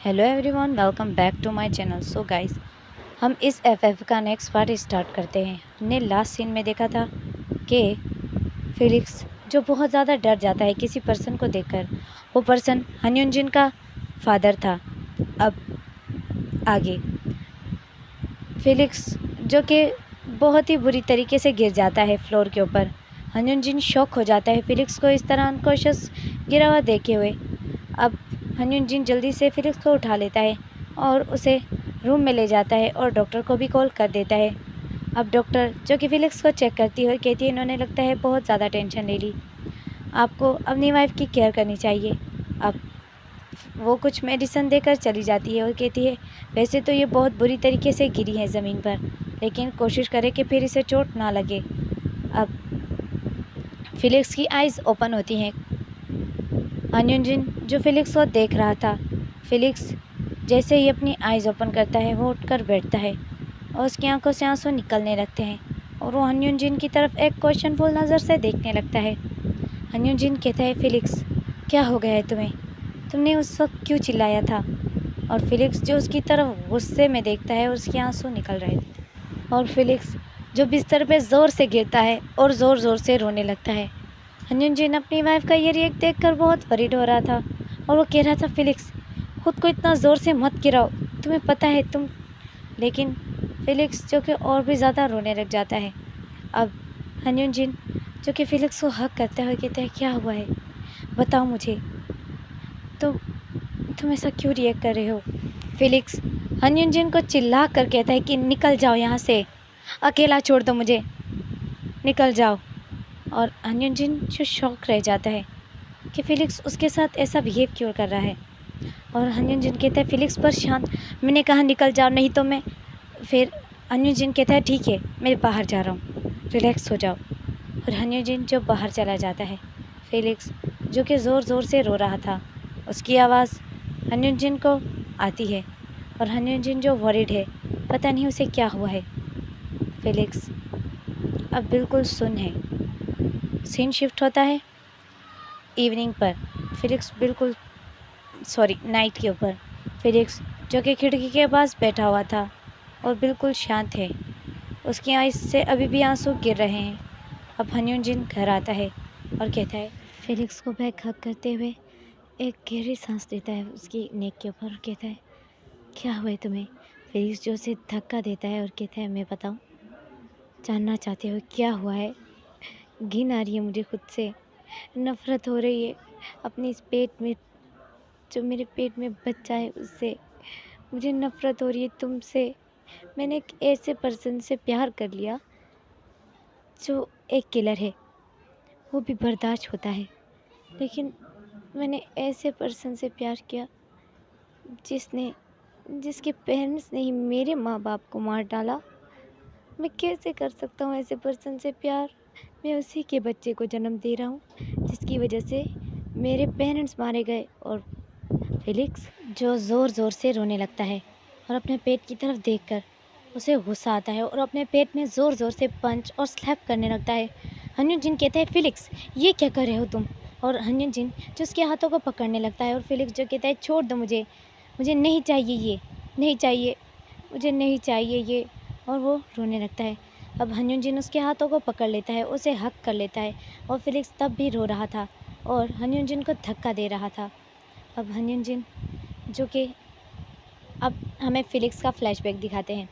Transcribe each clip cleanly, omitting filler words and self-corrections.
Hello everyone, welcome back to my channel. So guys, हम इस FF का next part start करते हैं। हमने लास्ट सीन में देखा था कि फिलिक्स जो बहुत ज़्यादा डर जाता है किसी पर्सन को देखकर। वो पर्सन हनयुनजिन का फादर था। अब आगे फिलिक्स जो कि बहुत ही बुरी तरीके से गिर जाता है फ्लोर के ऊपर। हनयुनजिन शॉक हो जाता है फिलिक्स को इस तरह अनकॉन्शियस गिरा हुआ देखे हुए। अब हनयुनजिन जल्दी से फिलिक्स को उठा लेता है और उसे रूम में ले जाता है और डॉक्टर को भी कॉल कर देता है। अब डॉक्टर जो कि फिलिक्स को चेक करती है और कहती है इन्होंने लगता है बहुत ज़्यादा टेंशन ले ली, आपको अपनी वाइफ की केयर करनी चाहिए। अब वो कुछ मेडिसिन देकर चली जाती है और कहती है वैसे तो ये बहुत बुरी तरीके से गिरी है ज़मीन पर, लेकिन कोशिश करें कि फिर इसे चोट ना लगे। अब फिलिक्स की आइज़ ओपन होती हैं। हनयुनजिन जो फिलिक्स को देख रहा था, फिलिक्स जैसे ही अपनी आइज़ ओपन करता है वो उठकर बैठता है और उसकी आंखों से आंसू निकलने लगते हैं और वो हनयुनजिन की तरफ एक क्वेश्चनफुल नज़र से देखने लगता है। हनयुनजिन कहता है फिलिक्स, क्या हो गया है तुम्हें? तुमने उस वक्त क्यों चिल्लाया था? और फिलिक्स जो उसकी तरफ गुस्से में देखता है और उसके आंसू निकल रहे थे और फिलिक्स जो बिस्तर पे ज़ोर से गिरता है और ज़ोर ज़ोर से रोने लगता है। हनयुनजिन अपनी वाइफ का ये रिएक्ट देखकर बहुत वरीड हो रहा था और वो कह रहा था फिलिक्स, खुद को इतना ज़ोर से मत गिराओ, तुम्हें पता है तुम। लेकिन फिलिक्स जो कि और भी ज़्यादा रोने लग जाता है। अब हनयुनजिन जो कि फिलिक्स को हक करता है कहता है क्या हुआ है, बताओ मुझे, तुम ऐसा क्यों रिएक्ट कर रहे हो? फिलिक्स हनयुनजिन को चिल्ला कर कहता है कि निकल जाओ यहाँ से, अकेला छोड़ दो मुझे, निकल जाओ। और हनयुनजिन जो शॉक रह जाता है कि फिलिक्स उसके साथ ऐसा बिहेव क्यों कर रहा है। और हनयुनजिन कहता है फिलिक्स पर शांत, मैंने कहा निकल जाओ नहीं तो मैं। फिर हनयुनजिन कहता है ठीक है मैं बाहर जा रहा हूँ, रिलैक्स हो जाओ। और हनयुनजिन जो बाहर चला जाता है। फिलिक्स जो कि ज़ोर ज़ोर से रो रहा था, उसकी आवाज़ हनयुनजिन को आती है और हनयुनजिन जो वरीड है, पता नहीं उसे क्या हुआ है। फिलिक्स अब बिल्कुल सुन है। सीन शिफ्ट होता है इवनिंग पर। फिलिक्स बिल्कुल नाइट के ऊपर। फिलिक्स जो कि खिड़की के पास बैठा हुआ था और बिल्कुल शांत है, उसकी आँख से अभी भी आंसू गिर रहे हैं। अब हनयुनजिन घर आता है और कहता है, फिलिक्स को बैक हक करते हुए एक गहरी सांस देता है उसकी नेक के ऊपर और कहता है क्या हुआ है तुम्हें? फिलिक्स जो उसे धक्का देता है और कहता है मैं बताऊँ, जानना चाहते हो क्या हुआ है? घिन आ रही है मुझे खुद से, नफ़रत हो रही है अपने इस पेट में, जो मेरे पेट में बच्चा है उससे मुझे नफ़रत हो रही है तुमसे। मैंने एक ऐसे पर्सन से प्यार कर लिया जो एक किलर है, वो भी बर्दाश्त होता है, लेकिन मैंने ऐसे पर्सन से प्यार किया जिसके पेरेंट्स ने ही मेरे माँ बाप को मार डाला। मैं कैसे कर सकता हूँ ऐसे पर्सन से प्यार? मैं उसी के बच्चे को जन्म दे रहा हूँ जिसकी वजह से मेरे पेरेंट्स मारे गए। और फिलिक्स जो ज़ोर ज़ोर से रोने लगता है और अपने पेट की तरफ देखकर उसे गुस्सा आता है और अपने पेट में ज़ोर ज़ोर से पंच और स्लैप करने लगता है। हनयुनजिन कहता है फिलिक्स ये क्या कर रहे हो तुम? और हनयुनजिन जो उसके हाथों को पकड़ने लगता है और फिलिक्स जो कहता है छोड़ दो मुझे, मुझे नहीं चाहिए ये, नहीं चाहिए, मुझे नहीं चाहिए ये। और वो रोने लगता है। अब हनयुनजिन उसके हाथों को पकड़ लेता है, उसे हक कर लेता है और फिलिक्स तब भी रो रहा था और हनयुनजिन को धक्का दे रहा था। अब हनयुनजिन जो कि अब हमें फिलिक्स का फ्लैशबैक दिखाते हैं।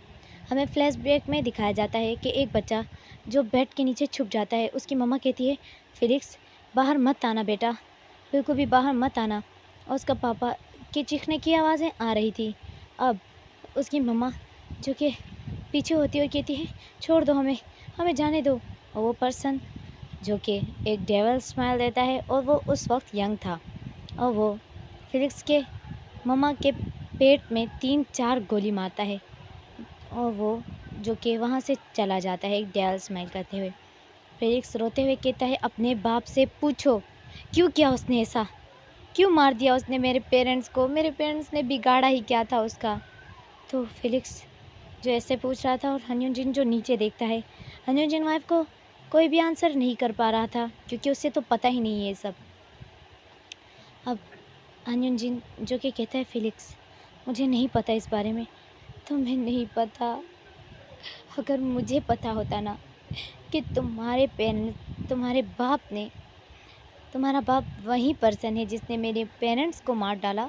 हमें फ्लैशबैक में दिखाया जाता है कि एक बच्चा जो बेड के नीचे छुप जाता है, उसकी मम्मा कहती है फिलिक्स बाहर मत आना बेटा, बिल्कुल भी बाहर मत आना। और उसका पापा की चीखने की आवाज़ें आ रही थी। अब उसकी मम्मा जो कि पीछे होती है और कहती है छोड़ दो हमें, हमें जाने दो। और वो पर्सन जो कि एक डेवल स्माइल देता है और वो उस वक्त यंग था और वो फिलिक्स के मम्मा के पेट में 3-4 गोली मारता है और वो जो कि वहाँ से चला जाता है एक डेवल स्माइल करते हुए। फिलिक्स रोते हुए कहता है अपने बाप से पूछो क्यों किया उसने ऐसा, क्यों मार दिया उसने मेरे पेरेंट्स को, मेरे पेरेंट्स ने बिगाड़ा ही क्या था उसका। तो फिलिक्स जो ऐसे पूछ रहा था और हनयुनजिन जो नीचे देखता है, हनयुनजिन वाइफ को कोई भी आंसर नहीं कर पा रहा था क्योंकि उसे तो पता ही नहीं है ये सब। अब हनयुनजिन जो कि कहता है फिलिक्स मुझे नहीं पता इस बारे में, तुम्हें नहीं पता। अगर मुझे पता होता ना कि तुम्हारे बाप ने, तुम्हारा बाप वही पर्सन है जिसने मेरे पेरेंट्स को मार डाला,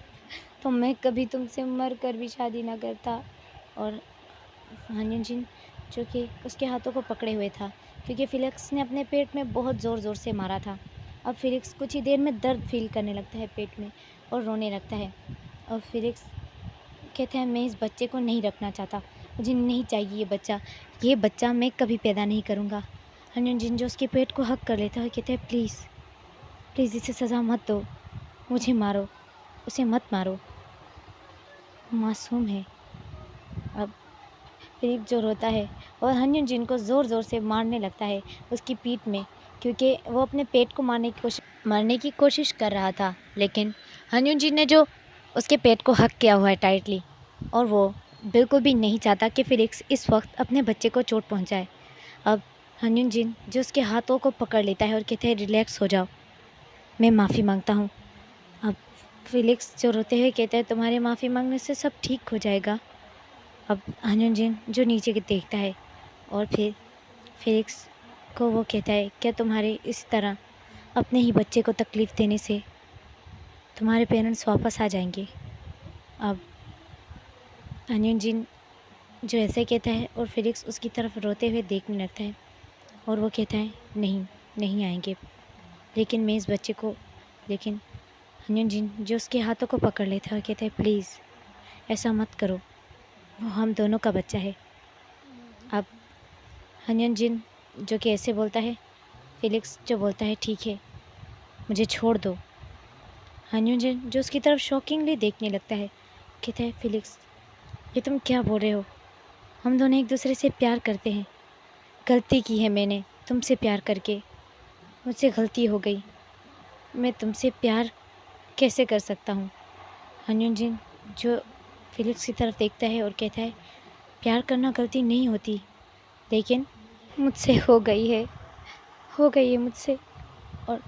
तो मैं कभी तुमसे मर कर भी शादी ना करता। और हानियन जिन जो कि उसके हाथों को पकड़े हुए था, क्योंकि फिलिक्स ने अपने पेट में बहुत ज़ोर ज़ोर से मारा था। अब फिलिक्स कुछ ही देर में दर्द फील करने लगता है पेट में और रोने लगता है। और फिलिक्स कहते हैं मैं इस बच्चे को नहीं रखना चाहता, मुझे नहीं चाहिए ये बच्चा मैं कभी पैदा नहीं करूँगा। हानियन जिन जो उसके पेट को हक कर लेता है, कहते हैं प्लीज़ प्लीज़ इसे सज़ा मत दो, मुझे मारो, उसे मत मारो, मासूम है। अब फिलिक्स जो रोता है और हानियन जिन को ज़ोर ज़ोर से मारने लगता है उसकी पीठ में, क्योंकि वो अपने पेट को मारने की कोशिश कर रहा था, लेकिन हानियन जिन ने जो उसके पेट को हक किया हुआ है टाइटली, और वो बिल्कुल भी नहीं चाहता कि फिलिक्स इस वक्त अपने बच्चे को चोट पहुंचाए। अब हानियन जिन जो उसके हाथों को पकड़ लेता है और कहते हैं रिलैक्स हो जाओ, मैं माफ़ी मांगता हूँ। अब फिलिक्स जो रोते हुए कहते हैं तुम्हारे माफ़ी मांगने से सब ठीक हो जाएगा। अब हानियन जिन जो नीचे देखता है और फिर फिलिक्स को वो कहता है क्या तुम्हारे इस तरह अपने ही बच्चे को तकलीफ़ देने से तुम्हारे पेरेंट्स वापस आ जाएंगे। अब हानियन जिन जो ऐसे कहता है और फिलिक्स उसकी तरफ रोते हुए देखने लगता है और वो कहता है नहीं नहीं आएंगे, लेकिन मैं इस बच्चे को, लेकिन हानियन जिन जो उसके हाथों को पकड़ लेता है और कहता है प्लीज़ ऐसा मत करो, वो हम दोनों का बच्चा है। अब हानियन जिन जो कि ऐसे बोलता है, फिलिक्स जो बोलता है ठीक है मुझे छोड़ दो। हानियन जिन जो उसकी तरफ शॉकिंगली देखने लगता है, कहता है फिलिक्स ये तुम क्या बोल रहे हो, हम दोनों एक दूसरे से प्यार करते हैं, गलती की है मैंने तुमसे प्यार करके, मुझसे गलती हो गई, मैं तुमसे प्यार कैसे कर सकता हूँ। हानियन जिन जो फिलिक्स की तरफ देखता है और कहता है प्यार करना गलती नहीं होती, लेकिन मुझसे हो गई है मुझसे। और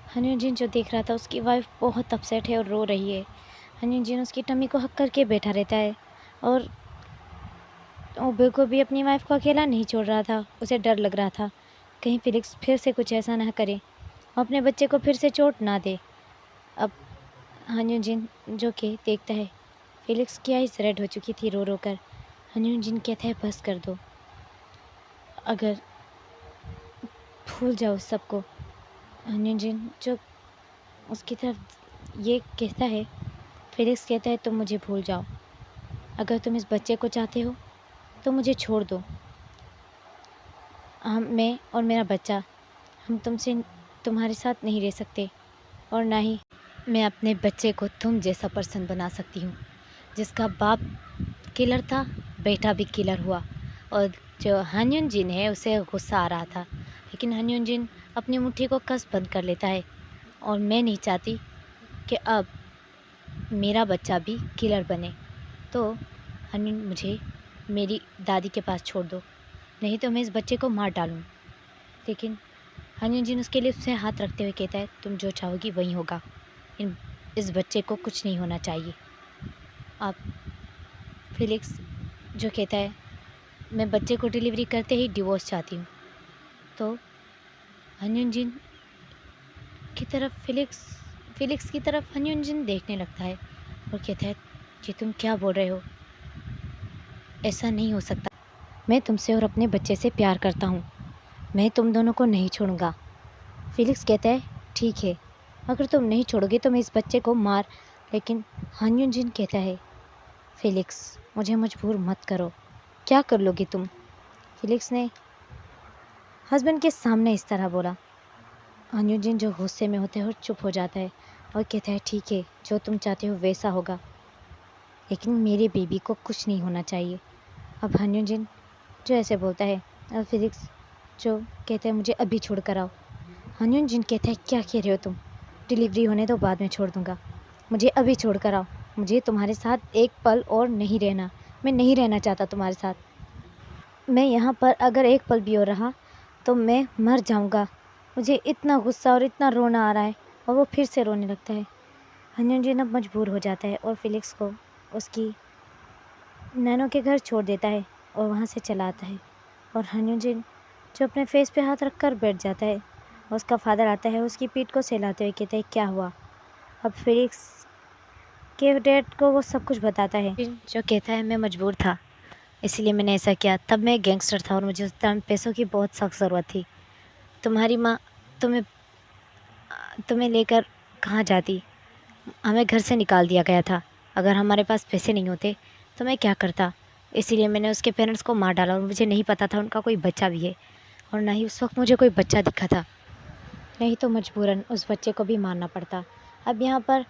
हानियन जिन जो देख रहा था उसकी वाइफ बहुत अपसेट है और रो रही है। हानियन जिन उसकी टमी को हक करके बैठा रहता है और वो बिल्कुल भी अपनी वाइफ को अकेला नहीं छोड़ रहा था, उसे डर लग रहा था कहीं फिलिक्स फिर से कुछ ऐसा ना करे और अपने बच्चे को फिर से चोट ना दे। अब हानियन जिन जो कि देखता है फिलिक्स की आइज़ रेड हो चुकी थी रो रो कर। हानियन जिन कहता है बस कर दो, अगर भूल जाओ सबको। हानियन जिन जो उसकी तरफ ये कहता है, फिलिक्स कहता है तुम मुझे भूल जाओ, अगर तुम इस बच्चे को चाहते हो तो मुझे छोड़ दो, मैं और मेरा बच्चा हम तुम्हारे साथ नहीं रह सकते, और ना ही मैं अपने बच्चे को तुम जैसा पर्सन बना सकती हूँ जिसका बाप किलर था, बेटा भी किलर हुआ। और जो हानियन जिन है उसे गुस्सा आ रहा था, लेकिन हानियन जिन अपनी मुट्ठी को कस बंद कर लेता है और मैं नहीं चाहती कि अब मेरा बच्चा भी किलर बने, तो हानियन मुझे मेरी दादी के पास छोड़ दो, नहीं तो मैं इस बच्चे को मार डालूँ। लेकिन हानियन जिन उसके लिए उससे हाथ रखते हुए कहता है तुम जो चाहोगी वही होगा, इस बच्चे को कुछ नहीं होना चाहिए। अब फिलिक्स जो कहता है मैं बच्चे को डिलीवरी करते ही डिवोर्स चाहती हूँ, तो हानियन जिन की तरफ फिलिक्स की तरफ हानियन जिन देखने लगता है और कहता है जी तुम क्या बोल रहे हो, ऐसा नहीं हो सकता, मैं तुमसे और अपने बच्चे से प्यार करता हूँ, मैं तुम दोनों को नहीं छोड़ूंगा। फिलिक्स कहता है ठीक है अगर तुम नहीं छोड़ोगे तो मैं इस बच्चे को मार, लेकिन हानियन जिन कहता है फिलिक्स मुझे मजबूर मत करो, क्या कर लोगे तुम। फिलिक्स ने हस्बैंड के सामने इस तरह बोला। हानियन जिन जो गुस्से में होता है और चुप हो जाता है और कहता है ठीक है जो तुम चाहते हो वैसा होगा, लेकिन मेरे बेबी को कुछ नहीं होना चाहिए। अब हानियन जिन जो ऐसे बोलता है और फिलिक्स जो कहता है मुझे अभी छोड़ कर आओ। हानियन जिन कहता है क्या कह रहे हो तुम, डिलीवरी होने तो बाद में छोड़ दूँगा, मुझे अभी छोड़ कर आओ, मुझे तुम्हारे साथ एक पल और नहीं रहना, मैं नहीं रहना चाहता तुम्हारे साथ, मैं यहाँ पर अगर एक पल भी और रहा तो मैं मर जाऊँगा, मुझे इतना गुस्सा और इतना रोना आ रहा है। और वो फिर से रोने लगता है। हानियन जिन अब मजबूर हो जाता है और फिलिक्स को उसकी नैनो के घर छोड़ देता है और वहाँ से चला आता है। और हनीजिन जो अपने फेस पे हाथ रख कर बैठ जाता है, उसका फादर आता है, उसकी पीठ को सहलाते हुए कहता है क्या हुआ। अब फेलिक्स के डैड को वो सब कुछ बताता है, जो कहता है मैं मजबूर था, इसलिए मैंने ऐसा किया। तब मैं गैंगस्टर था और मुझे उस टाइम पैसों की बहुत सख्त ज़रूरत थी। तुम्हारी माँ तुम्हें लेकर कहाँ जाती? हमें घर से निकाल दिया गया था। अगर हमारे पास पैसे नहीं होते तो मैं क्या करता? इसीलिए मैंने उसके पेरेंट्स को मार डाला और मुझे नहीं पता था उनका कोई बच्चा भी है, और ना ही उस वक्त मुझे कोई बच्चा दिखा था, नहीं तो मजबूरन उस बच्चे को भी मारना पड़ता। अब यहाँ पर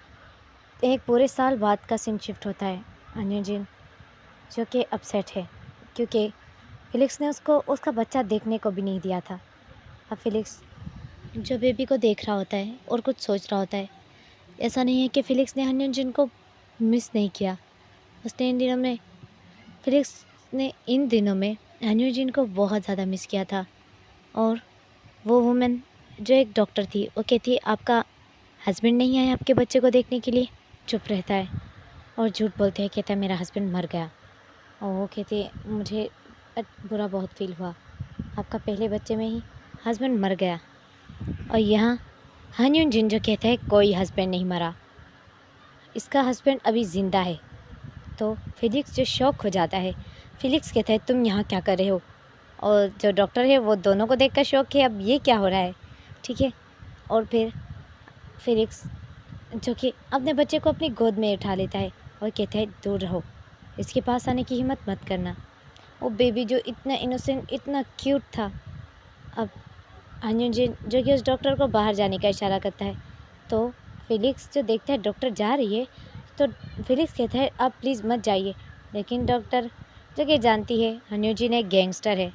एक पूरे साल बाद का सीन शिफ्ट होता है। हनीजिन जो कि अपसेट है क्योंकि फेलिक्स ने उसको उसका बच्चा देखने को भी नहीं दिया था। अब फेलिक्स जो बेबी को देख रहा होता है और कुछ सोच रहा होता है। ऐसा नहीं है कि फेलिक्स ने हनीजिन को मिस नहीं किया। उसने इन दिनों में हनीजिन को बहुत ज़्यादा मिस किया था। और वो वुमेन जो एक डॉक्टर थी, वो कहती है आपका हस्बैंड नहीं आया आपके बच्चे को देखने के लिए? चुप रहता है और झूठ बोलते हैं, कहता है मेरा हस्बैंड मर गया। और वो कहती है मुझे बुरा बहुत फील हुआ, आपका पहले बच्चे में ही हस्बैंड मर गया। और यहाँ हनीजिन जो कहता है कोई हस्बैंड नहीं मरा, इसका हस्बैंड अभी ज़िंदा है। तो फेलिक्स जो शॉक हो जाता है। फेलिक्स कहता है तुम यहाँ क्या कर रहे हो? और जो डॉक्टर है वो दोनों को देखकर शॉक है, अब ये क्या हो रहा है, ठीक है। और फिर फेलिक्स जो कि अपने बच्चे को अपनी गोद में उठा लेता है और कहता है दूर रहो, इसके पास आने की हिम्मत मत करना। वो बेबी जो इतना इनोसेंट, इतना क्यूट था। अब हनीजिन जो कि उस डॉक्टर को बाहर जाने का इशारा करता है, तो फेलिक्स जो देखता है डॉक्टर जा रही है, तो फेलिक्स कहता है आप प्लीज़ मत जाइए। लेकिन डॉक्टर जो कि जानती है हनीजिन एक गैंगस्टर है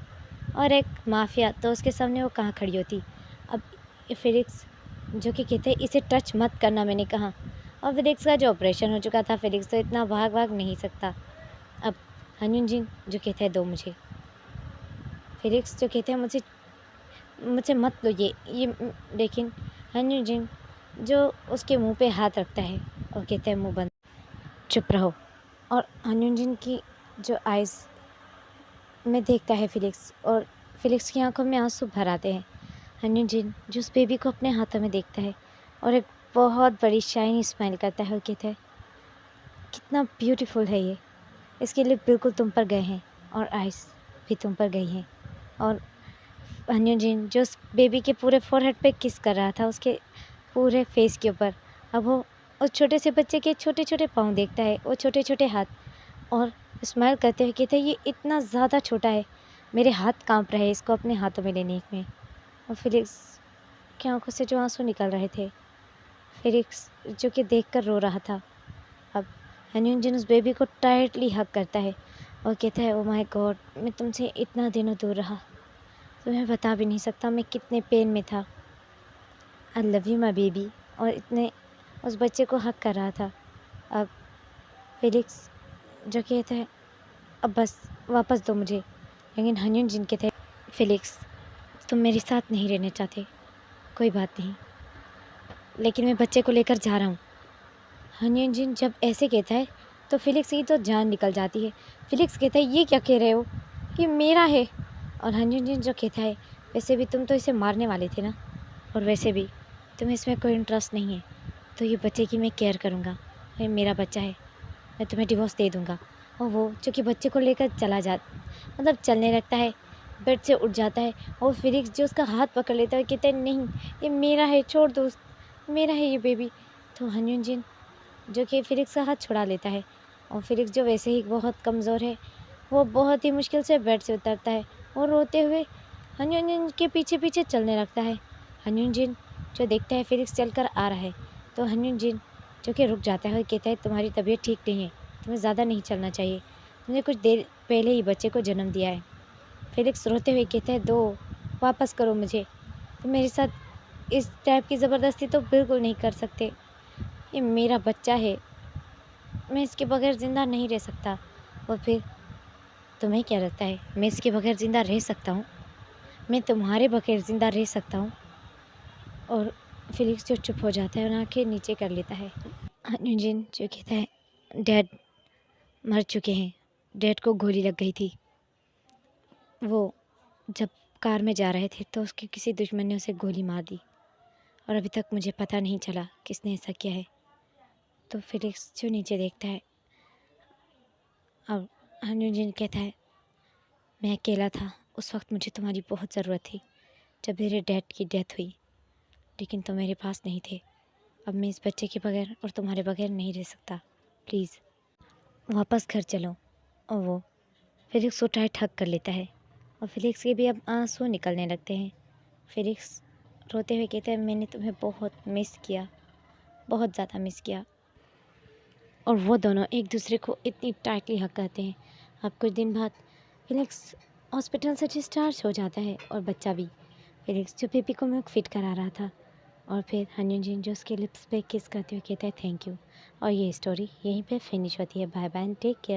और एक माफिया, तो उसके सामने वो कहाँ खड़ी होती। अब फेलिक्स जो कि कहते हैं इसे टच मत करना मैंने कहा। और फेलिक्स का जो ऑपरेशन हो चुका था, फेलिक्स तो इतना भाग नहीं सकता। अब हनीजिन जो कहता है दो मुझे। फेलिक्स जो कहते हैं मुझसे मत लो ये लेकिन हनीजिन जो उसके मुंह पे हाथ रखता है और कहता है मुंह बंद, चुप रहो। और हनीजिन की जो आइज़ में देखता है फेलिक्स, और फेलिक्स की आंखों में आंसू भर आते हैं। हनीजिन जो उस बेबी को अपने हाथों में देखता है और एक बहुत बड़ी शाइनी स्माइल करता है और कहता है कितना ब्यूटीफुल है ये, इसके लिए बिल्कुल तुम पर गए हैं और आइस भी तुम पर गई हैं। और हनीजिन जो उस बेबी के पूरे फोरहेड पे किस कर रहा था, उसके पूरे फेस के ऊपर, अब वो उस छोटे से बच्चे के छोटे छोटे पाँव देखता है, वो छोटे छोटे हाथ, और स्माइल करते हुए कहता है ये इतना ज़्यादा छोटा है, मेरे हाथ कांप रहे हैं इसको अपने हाथों में लेने में। और फेलिक्स की आंखों से जो आंसू निकल रहे थे, फेलिक्स जो कि देखकर रो रहा था। अब हनीजिन उस बेबी को टाइटली हग करता है और कहता है ओ माय गॉड, मैं तुमसे इतना दिनों दूर रहा, तुम्हें बता भी नहीं सकता मैं कितने पेन में था। I love you my baby. और इतने उस बच्चे को हग कर रहा था। अब फेलिक्स जो कहता है अब बस वापस दो मुझे। लेकिन हनीजिन कहते हैं फेलिक्स तुम मेरे साथ नहीं रहना चाहते, कोई बात नहीं, लेकिन मैं बच्चे को लेकर जा रहा हूँ। हनीजिन जब ऐसे कहता है तो फेलिक्स की तो जान निकल जाती है। फेलिक्स कहता है ये क्या कह रहे हो, ये मेरा है। और हनीजिन जो कहता है वैसे भी तुम तो इसे मारने वाले थे ना, और वैसे भी तुम्हें इसमें कोई इंटरेस्ट नहीं है, तो ये बच्चे की मैं केयर करूँगा, ये मेरा बच्चा है, मैं तुम्हें डिवोर्स दे दूँगा। और वो जो कि बच्चे को लेकर मतलब चलने लगता है, बेड से उठ जाता है, और फेलिक्स जो उसका हाथ पकड़ लेता है कहता है नहीं ये मेरा है, छोड़ दो, मेरा है ये बेबी। तो हनीजिन जो कि फेलिक्स का हाथ छुड़ा लेता है, और फेलिक्स जो वैसे ही बहुत कमज़ोर है, वो बहुत ही मुश्किल से बेड से उतरता है और रोते हुए हनीजिन के पीछे पीछे चलने लगता है। हनीजिन जो देखता है फेलिक्स चलकर आ रहा है, तो हनीजिन जो कि रुक जाता है और कहता है तुम्हारी तबीयत ठीक नहीं है, तुम्हें ज़्यादा नहीं चलना चाहिए, तुमने कुछ देर पहले ही बच्चे को जन्म दिया है। फेलिक्स रोते हुए कहता है दो, वापस करो मुझे, तुम मेरे साथ इस टाइप की ज़बरदस्ती तो बिल्कुल नहीं कर सकते, ये मेरा बच्चा है, मैं इसके बगैर ज़िंदा नहीं रह सकता। और फिर तुम्हें क्या लगता है मैं इसके बगैर ज़िंदा रह सकता हूँ? मैं तुम्हारे बगैर ज़िंदा रह सकता हूँ? और फेलिक्स जो चुप हो जाता है और आंखें नीचे कर लेता है। हनीजिन जो कहता है डैड मर चुके हैं। डैड को गोली लग गई थी। वो जब कार में जा रहे थे तो उसके किसी दुश्मन ने उसे गोली मार दी और अभी तक मुझे पता नहीं चला किसने ऐसा किया है। तो फिलिक्स जो नीचे देखता है और हनुजिन कहता है, मैं अकेला था, उस वक्त मुझे तुम्हारी बहुत ज़रूरत थी जब मेरे डैड की डेथ हुई, लेकिन तुम मेरे पास नहीं थे। अब मैं इस बच्चे के बगैर और तुम्हारे बगैर नहीं रह सकता, प्लीज़ वापस घर चलो। और वो फिलिक्स को टाइट हग कर लेता है और फिलिक्स के भी अब आंसू निकलने लगते हैं। फिलिक्स रोते हुए कहता है, मैंने तुम्हें बहुत मिस किया, बहुत ज़्यादा मिस किया। और वो दोनों एक दूसरे को इतनी टाइटली हग करते हैं। अब कुछ दिन बाद फिलिक्स हॉस्पिटल से डिस्चार्ज हो जाता है और बच्चा भी। फिलिक्स जो बेबी को मिल्क फीड करा रहा था और फिर हनीजिन जो उसके लिप्स पे किस करते हुए कहता है थैंक यू। और ये स्टोरी यहीं पे फिनिश होती है। Bye bye, take care.